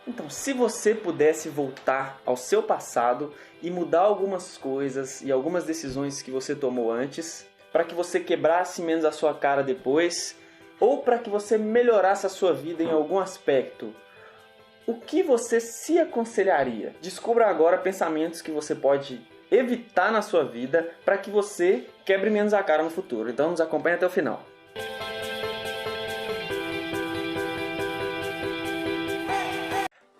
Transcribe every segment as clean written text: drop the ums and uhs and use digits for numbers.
Então, se você pudesse voltar ao seu passado e mudar algumas coisas e algumas decisões que você tomou antes, para que você quebrasse menos a sua cara depois, ou para que você melhorasse a sua vida em algum aspecto, o que você se aconselharia? Descubra agora pensamentos que você pode evitar na sua vida para que você quebre menos a cara no futuro. Então nos acompanhe até o final.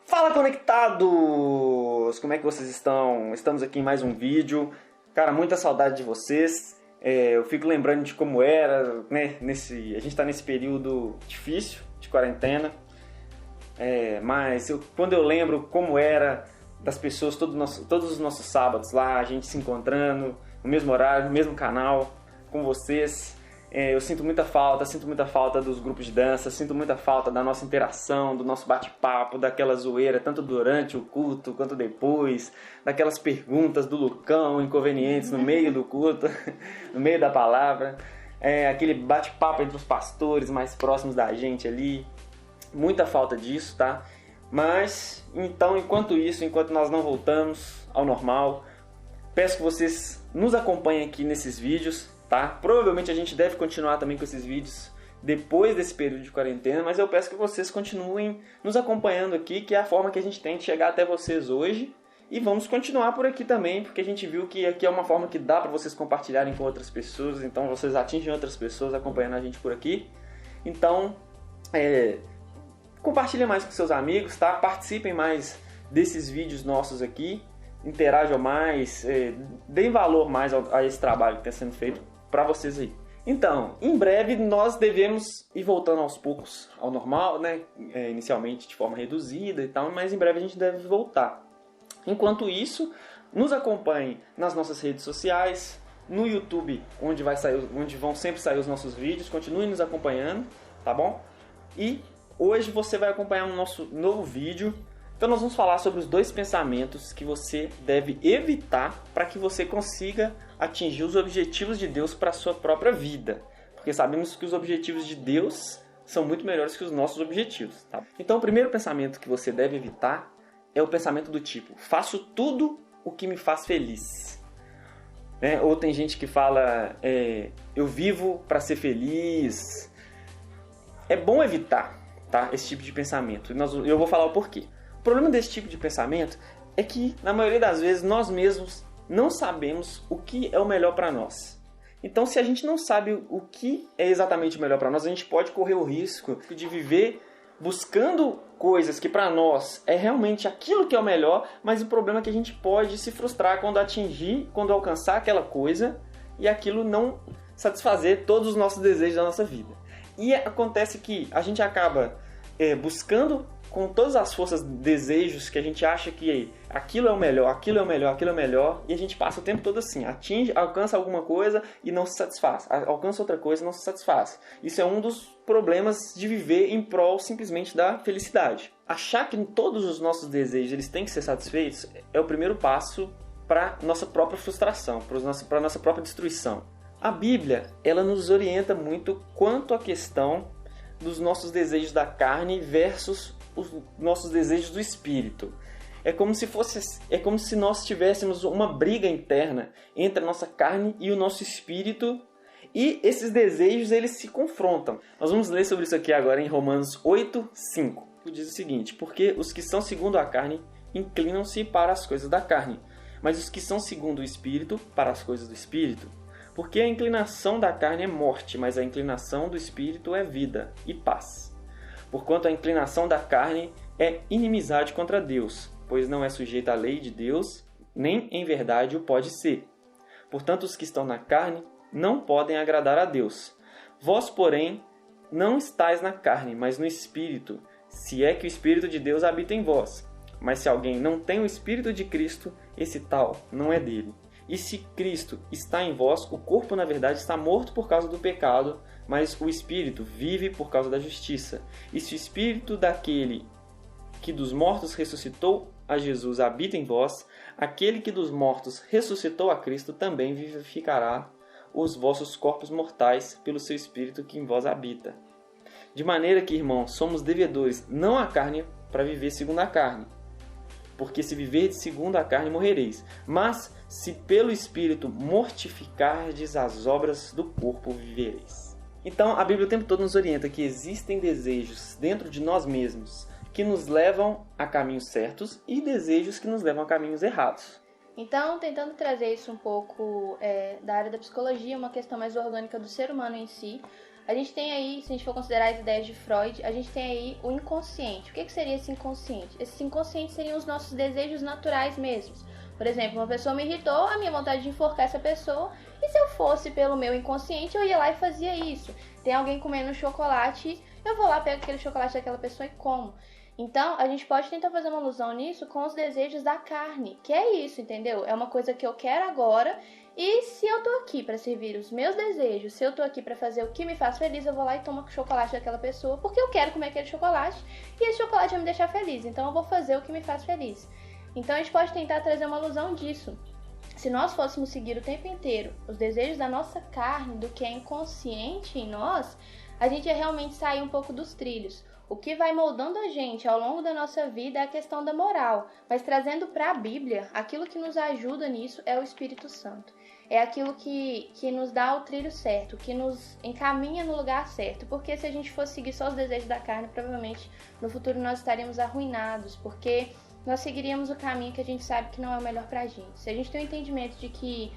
Fala, conectados! Como é que vocês estão? Estamos aqui em mais um vídeo. Cara, muita saudade de vocês. Eu fico lembrando de como era, né? A gente está nesse período difícil de quarentena. Mas quando eu lembro como era das pessoas todos os nossos sábados lá, a gente se encontrando no mesmo horário, no mesmo canal, com vocês, eu sinto muita falta dos grupos de dança, sinto muita falta da nossa interação, do nosso bate-papo, daquela zoeira, tanto durante o culto quanto depois, daquelas perguntas do Lucão, inconvenientes no meio do culto, no meio da palavra, aquele bate-papo entre os pastores mais próximos da gente ali. Muita falta disso, tá? Mas, então, enquanto nós não voltamos ao normal, peço que vocês nos acompanhem aqui nesses vídeos, tá? Provavelmente a gente deve continuar também com esses vídeos depois desse período de quarentena, mas eu peço que vocês continuem nos acompanhando aqui, que é a forma que a gente tem de chegar até vocês hoje. E vamos continuar por aqui também, porque a gente viu que aqui é uma forma que dá para vocês compartilharem com outras pessoas, então vocês atingem outras pessoas acompanhando a gente por aqui. Então, compartilhem mais com seus amigos, tá? Participem mais desses vídeos nossos aqui, interajam mais, deem valor mais a esse trabalho que está sendo feito para vocês aí. Então, em breve nós devemos ir voltando aos poucos ao normal, né? Inicialmente de forma reduzida e tal, mas em breve a gente deve voltar. Enquanto isso, nos acompanhem nas nossas redes sociais, no YouTube, onde vão sempre sair os nossos vídeos, continuem nos acompanhando, tá bom? E hoje você vai acompanhar um nosso novo vídeo. Então nós vamos falar sobre os 2 pensamentos que você deve evitar para que você consiga atingir os objetivos de Deus para a sua própria vida. Porque sabemos que os objetivos de Deus são muito melhores que os nossos objetivos. Tá? Então o primeiro pensamento que você deve evitar é o pensamento do tipo: faço tudo o que me faz feliz. Né? Ou tem gente que fala, eu vivo para ser feliz. É bom evitar, tá? Esse tipo de pensamento. Eu vou falar o porquê. O problema desse tipo de pensamento é que, na maioria das vezes, nós mesmos não sabemos o que é o melhor para nós. Então, se a gente não sabe o que é exatamente o melhor para nós, a gente pode correr o risco de viver buscando coisas que para nós é realmente aquilo que é o melhor, mas o problema é que a gente pode se frustrar quando alcançar aquela coisa e aquilo não satisfazer todos os nossos desejos da nossa vida. E acontece que a gente acaba buscando com todas as forças, desejos que a gente acha que aquilo é o melhor, aquilo é o melhor, aquilo é o melhor, e a gente passa o tempo todo assim, alcança alguma coisa e não se satisfaz, alcança outra coisa e não se satisfaz. Isso é um dos problemas de viver em prol simplesmente da felicidade. Achar que todos os nossos desejos eles têm que ser satisfeitos é o primeiro passo para nossa própria frustração, para nossa própria destruição. A Bíblia, ela nos orienta muito quanto à questão dos nossos desejos da carne versus os nossos desejos do espírito. É como se nós tivéssemos uma briga interna entre a nossa carne e o nosso espírito, e esses desejos eles se confrontam. Nós vamos ler sobre isso aqui agora em Romanos 8:5. Diz o seguinte: porque os que são segundo a carne inclinam-se para as coisas da carne, mas os que são segundo o espírito para as coisas do espírito. Porque a inclinação da carne é morte, mas a inclinação do espírito é vida e paz. Porquanto a inclinação da carne é inimizade contra Deus, pois não é sujeita à lei de Deus, nem em verdade o pode ser. Portanto, os que estão na carne não podem agradar a Deus. Vós, porém, não estáis na carne, mas no Espírito, se é que o Espírito de Deus habita em vós. Mas se alguém não tem o Espírito de Cristo, esse tal não é dele. E se Cristo está em vós, o corpo, na verdade, está morto por causa do pecado, mas o Espírito vive por causa da justiça. E se o Espírito daquele que dos mortos ressuscitou a Jesus habita em vós, aquele que dos mortos ressuscitou a Cristo também vivificará os vossos corpos mortais pelo seu Espírito que em vós habita. De maneira que, irmãos, somos devedores não à carne para viver segundo a carne. Porque se viverdes segundo a carne, morrereis. Mas se pelo Espírito mortificardes as obras do corpo, vivereis. Então, a Bíblia o tempo todo nos orienta que existem desejos dentro de nós mesmos que nos levam a caminhos certos e desejos que nos levam a caminhos errados. Então, tentando trazer isso um pouco da área da psicologia, uma questão mais orgânica do ser humano em si, a gente tem aí, se a gente for considerar as ideias de Freud, a gente tem aí o inconsciente. O que seria esse inconsciente? Esses inconscientes seriam os nossos desejos naturais mesmos. Por exemplo, uma pessoa me irritou, a minha vontade de enforcar essa pessoa, e se eu fosse pelo meu inconsciente, eu ia lá e fazia isso. Tem alguém comendo chocolate, eu vou lá, pego aquele chocolate daquela pessoa e como. Então, a gente pode tentar fazer uma alusão nisso com os desejos da carne, que é isso, entendeu? É uma coisa que eu quero agora, e se eu tô aqui para servir os meus desejos, se eu tô aqui para fazer o que me faz feliz, eu vou lá e tomo o chocolate daquela pessoa, porque eu quero comer aquele chocolate, e esse chocolate vai me deixar feliz, então eu vou fazer o que me faz feliz. Então, a gente pode tentar trazer uma alusão disso. Se nós fôssemos seguir o tempo inteiro os desejos da nossa carne, do que é inconsciente em nós, a gente ia realmente sair um pouco dos trilhos. O que vai moldando a gente ao longo da nossa vida é a questão da moral, mas trazendo para a Bíblia, aquilo que nos ajuda nisso é o Espírito Santo. É aquilo que nos dá o trilho certo, que nos encaminha no lugar certo, porque se a gente fosse seguir só os desejos da carne, provavelmente no futuro nós estaríamos arruinados, porque nós seguiríamos o caminho que a gente sabe que não é o melhor pra gente. Se a gente tem o entendimento de que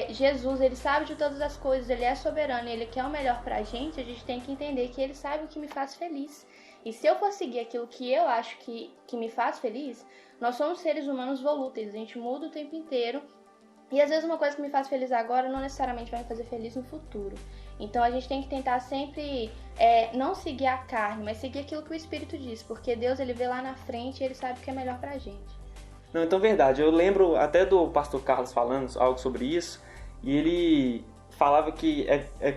Jesus, ele sabe de todas as coisas, ele é soberano e ele quer o melhor pra gente, a gente tem que entender que ele sabe o que me faz feliz. E se eu for seguir aquilo que eu acho que me faz feliz, nós somos seres humanos volúteis, a gente muda o tempo inteiro. E às vezes uma coisa que me faz feliz agora não necessariamente vai me fazer feliz no futuro. Então a gente tem que tentar sempre não seguir a carne, mas seguir aquilo que o Espírito diz, porque Deus ele vê lá na frente e ele sabe o que é melhor pra gente. Não, então verdade. Eu lembro até do pastor Carlos falando algo sobre isso, e ele falava que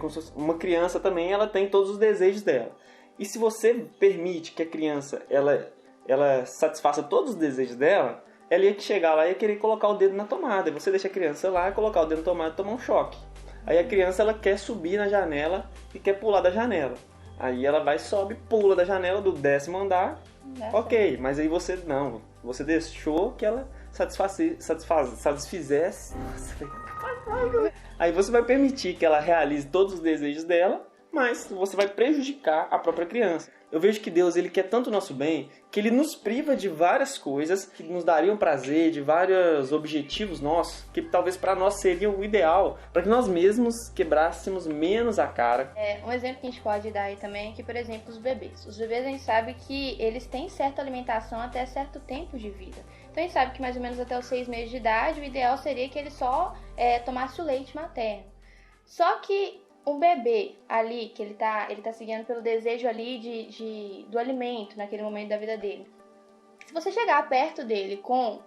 como se fosse uma criança também, ela tem todos os desejos dela. E se você permite que a criança ela satisfaça todos os desejos dela, ela ia chegar lá e ia querer colocar o dedo na tomada. E você deixa a criança lá, colocar o dedo na tomada e tomar um choque. Aí a criança ela quer subir na janela e quer pular da janela. Aí ela vai, sobe, pula da janela do 10º andar. Ok, mas aí você deixou que ela satisfizesse. Aí você vai permitir que ela realize todos os desejos dela, mas você vai prejudicar a própria criança. Eu vejo que Deus ele quer tanto o nosso bem, que ele nos priva de várias coisas que nos dariam prazer, de vários objetivos nossos, que talvez para nós seria o ideal, para que nós mesmos quebrássemos menos a cara. Um exemplo que a gente pode dar aí também é que, por exemplo, os bebês. Os bebês a gente sabe que eles têm certa alimentação até certo tempo de vida. Então a gente sabe que mais ou menos até os 6 meses de idade, o ideal seria que ele só tomasse o leite materno. Só que um bebê ali, que ele tá seguindo pelo desejo ali do alimento naquele momento da vida dele. Se você chegar perto dele com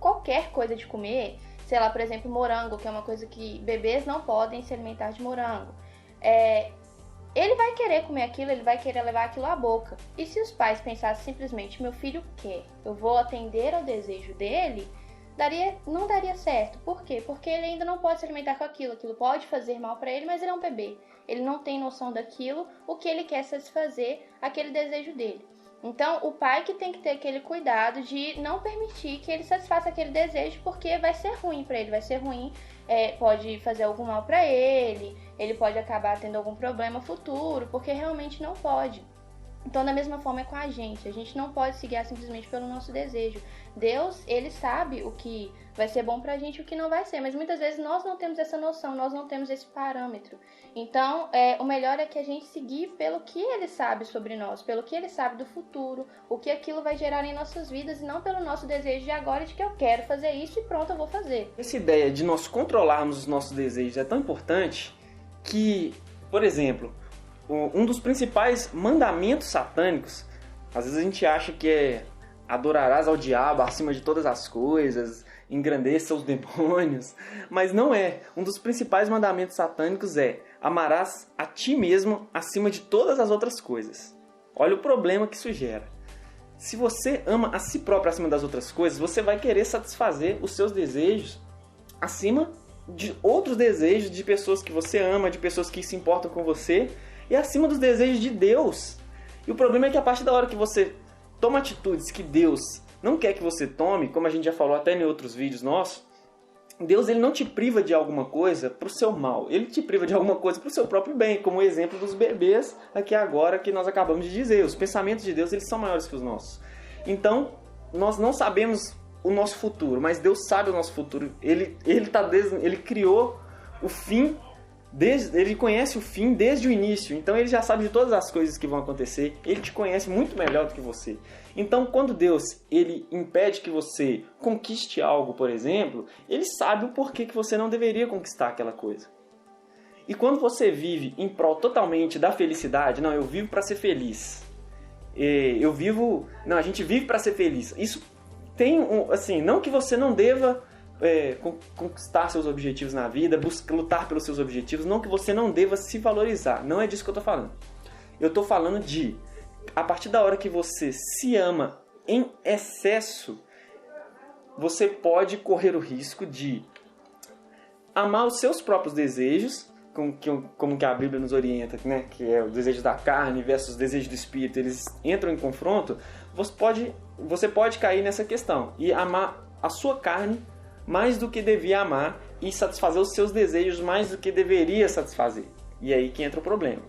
qualquer coisa de comer, sei lá, por exemplo, morango, que é uma coisa que bebês não podem se alimentar de morango, ele vai querer comer aquilo, ele vai querer levar aquilo à boca. E se os pais pensassem simplesmente, meu filho quer, eu vou atender ao desejo dele, não daria certo. Por quê? Porque ele ainda não pode se alimentar com aquilo pode fazer mal para ele, mas ele é um bebê. Ele não tem noção daquilo, o que ele quer satisfazer, aquele desejo dele. Então, o pai que tem que ter aquele cuidado de não permitir que ele satisfaça aquele desejo, porque vai ser ruim para ele, vai ser ruim, pode fazer algum mal para ele pode acabar tendo algum problema futuro, porque realmente não pode. Então, da mesma forma é com a gente não pode se guiar simplesmente pelo nosso desejo. Deus, ele sabe o que vai ser bom pra gente e o que não vai ser, mas muitas vezes nós não temos essa noção, nós não temos esse parâmetro. Então, o melhor é que a gente seguir pelo que ele sabe sobre nós, pelo que ele sabe do futuro, o que aquilo vai gerar em nossas vidas, e não pelo nosso desejo de agora, de que eu quero fazer isso e pronto, eu vou fazer. Essa ideia de nós controlarmos os nossos desejos é tão importante que, por exemplo, um dos principais mandamentos satânicos, às vezes a gente acha que é adorarás ao diabo acima de todas as coisas, engrandeça os demônios, mas não é. Um dos principais mandamentos satânicos é amarás a ti mesmo acima de todas as outras coisas. Olha o problema que isso gera. Se você ama a si próprio acima das outras coisas, você vai querer satisfazer os seus desejos acima de outros desejos de pessoas que você ama, de pessoas que se importam com você, e acima dos desejos de Deus. E o problema é que a partir da hora que você toma atitudes que Deus não quer que você tome, como a gente já falou até em outros vídeos nossos, Deus ele não te priva de alguma coisa para o seu mal, ele te priva de alguma coisa para o seu próprio bem, como o exemplo dos bebês aqui agora que nós acabamos de dizer. Os pensamentos de Deus eles são maiores que os nossos. Então, nós não sabemos o nosso futuro, mas Deus sabe o nosso futuro. Ele criou o fim, ele conhece o fim desde o início, então ele já sabe de todas as coisas que vão acontecer, ele te conhece muito melhor do que você. Então, quando Deus ele impede que você conquiste algo, por exemplo, ele sabe o porquê que você não deveria conquistar aquela coisa. E quando você vive em prol totalmente da felicidade, não, eu vivo para ser feliz. A gente vive para ser feliz. Isso tem, assim, não que você não deva conquistar seus objetivos na vida, lutar pelos seus objetivos, não que você não deva se valorizar. Não é disso que eu tô falando. Eu tô falando de, a partir da hora que você se ama em excesso, você pode correr o risco de amar os seus próprios desejos, como que a Bíblia nos orienta, né? Que é o desejo da carne versus o desejo do espírito, eles entram em confronto. Você pode cair nessa questão e amar a sua carne mais do que devia amar e satisfazer os seus desejos mais do que deveria satisfazer. E aí que entra o problema.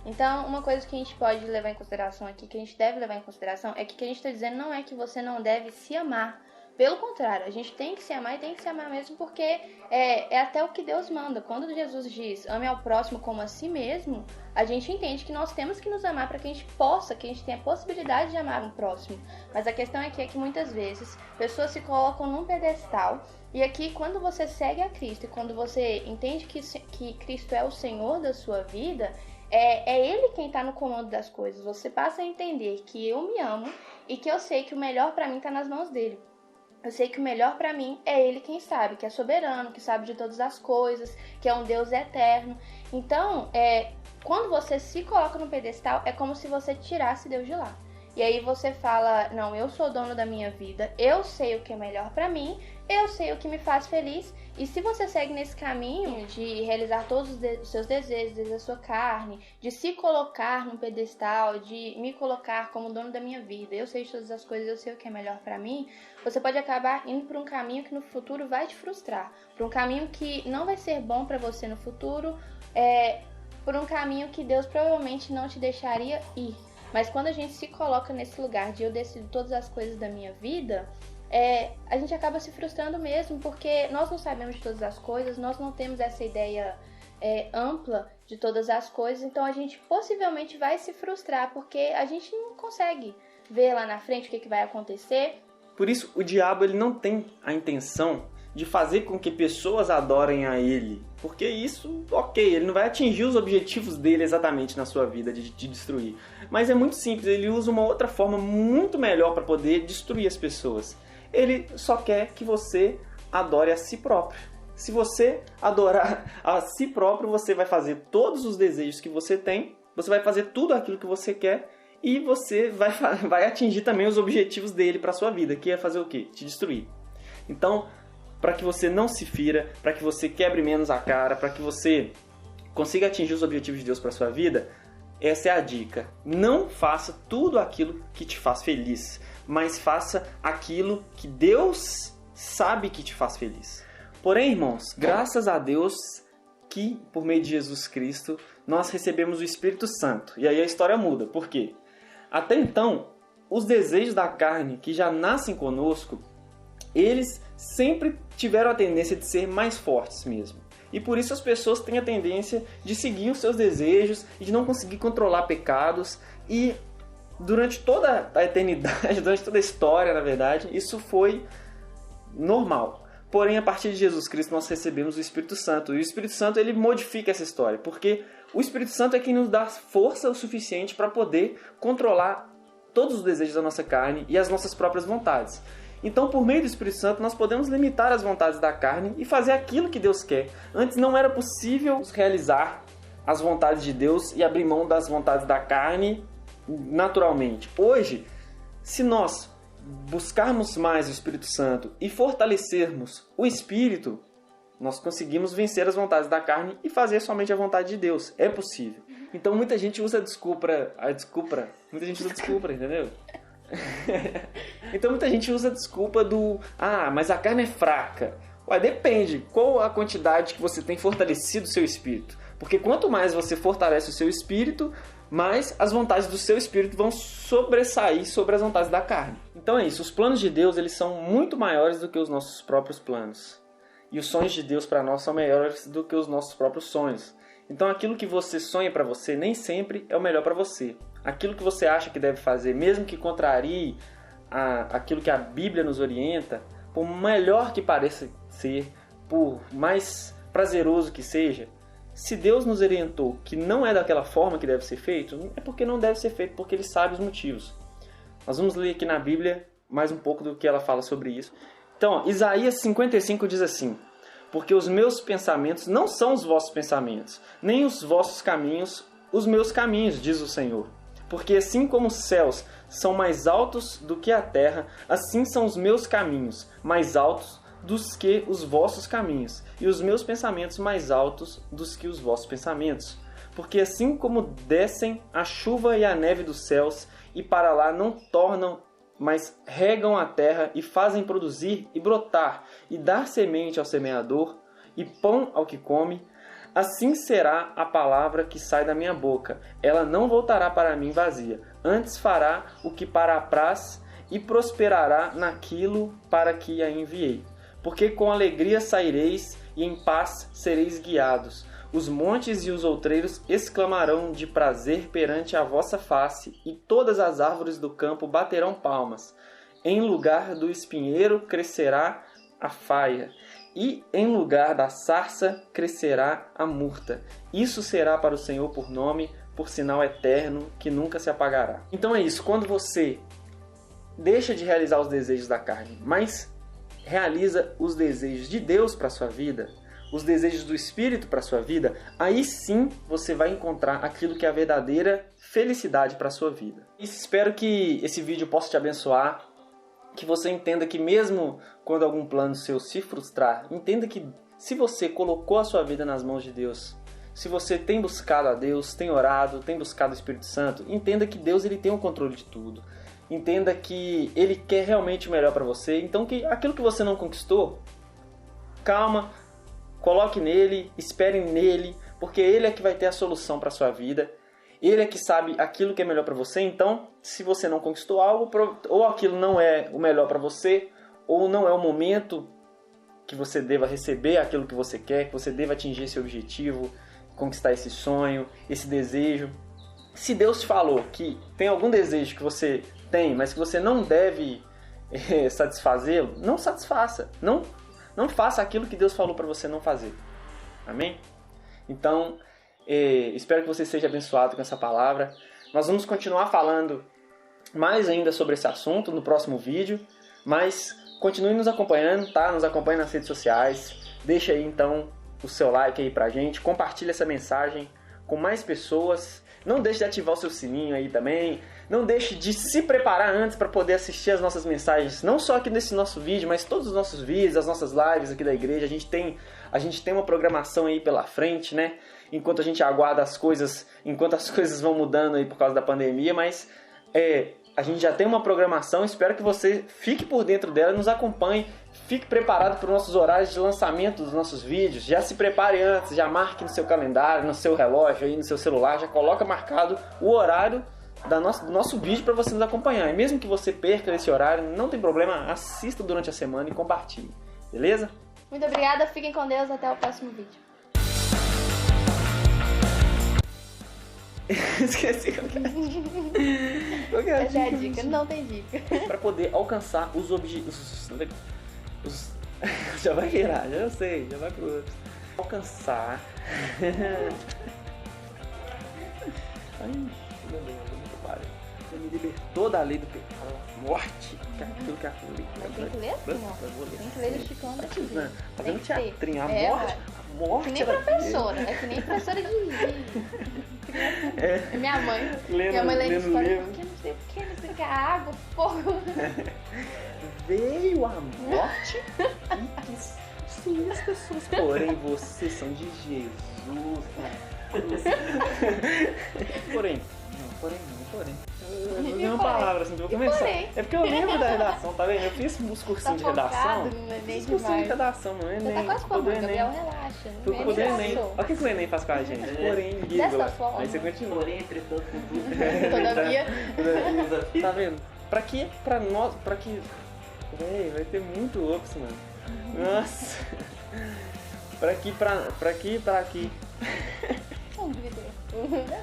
Então, uma coisa que a gente pode levar em consideração aqui, que a gente deve levar em consideração, é que o que a gente está dizendo não é que você não deve se amar. Pelo contrário, a gente tem que se amar e tem que se amar mesmo porque é até o que Deus manda. Quando Jesus diz, ame ao próximo como a si mesmo, a gente entende que nós temos que nos amar para que a gente tenha a possibilidade de amar um próximo. Mas a questão é que muitas vezes pessoas se colocam num pedestal e aqui quando você segue a Cristo e quando você entende que Cristo é o Senhor da sua vida, é Ele quem está no comando das coisas. Você passa a entender que eu me amo e que eu sei que o melhor para mim está nas mãos dele. Eu sei que o melhor pra mim é Ele quem sabe, que é soberano, que sabe de todas as coisas, que é um Deus eterno. Então, quando você se coloca no pedestal, é como se você tirasse Deus de lá. E aí você fala, não, eu sou dono da minha vida, eu sei o que é melhor pra mim, eu sei o que me faz feliz. E se você segue nesse caminho de realizar todos os seus desejos da sua carne, de se colocar num pedestal, de me colocar como dono da minha vida, eu sei de todas as coisas, eu sei o que é melhor pra mim, você pode acabar indo por um caminho que no futuro vai te frustrar, por um caminho que não vai ser bom pra você no futuro, por um caminho que Deus provavelmente não te deixaria ir. Mas quando a gente se coloca nesse lugar de eu decido todas as coisas da minha vida, a gente acaba se frustrando mesmo, porque nós não sabemos de todas as coisas, nós não temos essa ideia ampla de todas as coisas, então a gente possivelmente vai se frustrar, porque a gente não consegue ver lá na frente o que vai acontecer. Por isso, o diabo ele não tem a intenção de fazer com que pessoas adorem a ele, porque isso, ok, ele não vai atingir os objetivos dele exatamente na sua vida, de te destruir. Mas é muito simples, ele usa uma outra forma muito melhor para poder destruir as pessoas. Ele só quer que você adore a si próprio. Se você adorar a si próprio, você vai fazer todos os desejos que você tem, você vai fazer tudo aquilo que você quer e você vai atingir também os objetivos dele para a sua vida, que é fazer o quê? Te destruir. Então, para que você não se fira, para que você quebre menos a cara, para que você consiga atingir os objetivos de Deus para sua vida, essa é a dica. Não faça tudo aquilo que te faz feliz, mas faça aquilo que Deus sabe que te faz feliz. Porém, irmãos, graças a Deus que, por meio de Jesus Cristo, nós recebemos o Espírito Santo. E aí a história muda. Por quê? Até então, os desejos da carne que já nascem conosco, eles sempre tiveram a tendência de ser mais fortes mesmo. E por isso as pessoas têm a tendência de seguir os seus desejos e de não conseguir controlar pecados. E durante toda a eternidade, durante toda a história, na verdade, isso foi normal. Porém, a partir de Jesus Cristo, nós recebemos o Espírito Santo. E o Espírito Santo, ele modifica essa história. Porque o Espírito Santo é quem nos dá força o suficiente para poder controlar todos os desejos da nossa carne e as nossas próprias vontades. Então, por meio do Espírito Santo, nós podemos limitar as vontades da carne e fazer aquilo que Deus quer. Antes não era possível realizar as vontades de Deus e abrir mão das vontades da carne naturalmente. Hoje, se nós buscarmos mais o Espírito Santo e fortalecermos o Espírito, nós conseguimos vencer as vontades da carne e fazer somente a vontade de Deus. É possível. Então muita gente usa desculpa, entendeu? Então muita gente usa a desculpa mas a carne é fraca. Ué, depende, qual a quantidade que você tem fortalecido o seu espírito. Porque quanto mais você fortalece o seu espírito, mais as vontades do seu espírito vão sobressair sobre as vontades da carne. Então é isso, os planos de Deus eles são muito maiores do que os nossos próprios planos. E os sonhos de Deus para nós são maiores do que os nossos próprios sonhos. Então aquilo que você sonha para você nem sempre é o melhor para você. Aquilo que você acha que deve fazer, mesmo que contrarie aquilo que a Bíblia nos orienta, por melhor que pareça ser, por mais prazeroso que seja, se Deus nos orientou que não é daquela forma que deve ser feito, é porque não deve ser feito, porque Ele sabe os motivos. Nós vamos ler aqui na Bíblia mais um pouco do que ela fala sobre isso. Então, Isaías 55 diz assim: porque os meus pensamentos não são os vossos pensamentos, nem os vossos caminhos os meus caminhos, diz o Senhor. Porque assim como os céus são mais altos do que a terra, assim são os meus caminhos mais altos dos que os vossos caminhos, e os meus pensamentos mais altos dos que os vossos pensamentos. Porque assim como descem a chuva e a neve dos céus, e para lá não tornam, mas regam a terra e fazem produzir e brotar, e dar semente ao semeador, e pão ao que come, assim será a palavra que sai da minha boca. Ela não voltará para mim vazia, antes fará o que para apraz e prosperará naquilo para que a enviei. Porque com alegria saireis e em paz sereis guiados. Os montes e os outreiros exclamarão de prazer perante a vossa face, e todas as árvores do campo baterão palmas. Em lugar do espinheiro crescerá a faia, e em lugar da sarça crescerá a murta. Isso será para o Senhor por nome, por sinal eterno, que nunca se apagará. Então é isso, quando você deixa de realizar os desejos da carne, mas realiza os desejos de Deus para a sua vida, os desejos do Espírito para a sua vida, aí sim você vai encontrar aquilo que é a verdadeira felicidade para a sua vida. E espero que esse vídeo possa te abençoar, que você entenda que mesmo quando algum plano seu se frustrar, entenda que se você colocou a sua vida nas mãos de Deus, se você tem buscado a Deus, tem orado, tem buscado o Espírito Santo, entenda que Deus ele tem o controle de tudo. Entenda que Ele quer realmente o melhor para você. Então que aquilo que você não conquistou, calma, coloque nele, espere nele, porque Ele é que vai ter a solução para a sua vida. Ele é que sabe aquilo que é melhor para você. Então, se você não conquistou algo, ou aquilo não é o melhor para você, ou não é o momento que você deva receber aquilo que você quer, que você deva atingir esse objetivo, conquistar esse sonho, esse desejo. Se Deus te falou que tem algum desejo que você tem, mas que você não deve satisfazê-lo, não satisfaça. Não faça aquilo que Deus falou para você não fazer. Amém? Então, espero que você seja abençoado com essa palavra. Nós vamos continuar falando mais ainda sobre esse assunto no próximo vídeo, mas continue nos acompanhando, tá? Nos acompanhe nas redes sociais. Deixa aí então o seu like aí pra gente, compartilha essa mensagem com mais pessoas. Não deixe de ativar o seu sininho aí também. Não deixe de se preparar antes para poder assistir as nossas mensagens, não só aqui nesse nosso vídeo, mas todos os nossos vídeos, as nossas lives aqui da igreja. A gente tem uma programação aí pela frente, né? Enquanto a gente aguarda as coisas, enquanto as coisas vão mudando aí por causa da pandemia, mas a gente já tem uma programação. Espero que você fique por dentro dela, nos acompanhe, fique preparado para os nossos horários de lançamento dos nossos vídeos. Já se prepare antes, já marque no seu calendário, no seu relógio, aí no seu celular, já coloca marcado o horário do nosso vídeo para você nos acompanhar. E mesmo que você perca esse horário, não tem problema, assista durante a semana e compartilhe. Beleza? Muito obrigada, fiquem com Deus, até o próximo vídeo. Esqueci qual que é a Essa é a dica, não tem dica. Para poder alcançar os objetivos. Já vai virar, já sei, já vai pro outro. Alcançar. Ai, meu Deus, muito pare. Você me libertou da lei do pecado, morte. Aquilo que é aquilo ali. Tem que ler assim, ó. Tem que ler esticando aqui. Fazendo teatrinho, a morte. Que nem professora, é que nem professora de minha mãe. Minha mãe lendo história, porque não sei o que, não sei o que, a água, fogo. Veio a morte e que sim, as pessoas, porém vocês são de Jesus. Porém. Eu não tenho uma palavra assim, vou começar. É porque eu lembro da redação, tá vendo? Eu fiz uns cursinhos de redação. Fiz cursinho de redação no Enem. Você tá quase formando, Gabriel, relaxa. Tudo com o Enem. Olha o que o Enem faz com a gente. Porém, vírgula. Dessa forma. Aí você continua. Porém, entretanto, contudo. Todavia. Tá vendo? Pra que, pra nós, pra que... Véi, vai ter muito ops, mano. Nossa. Pra aqui. Um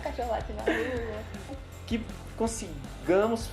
cachorro late na rua. Que consigamos...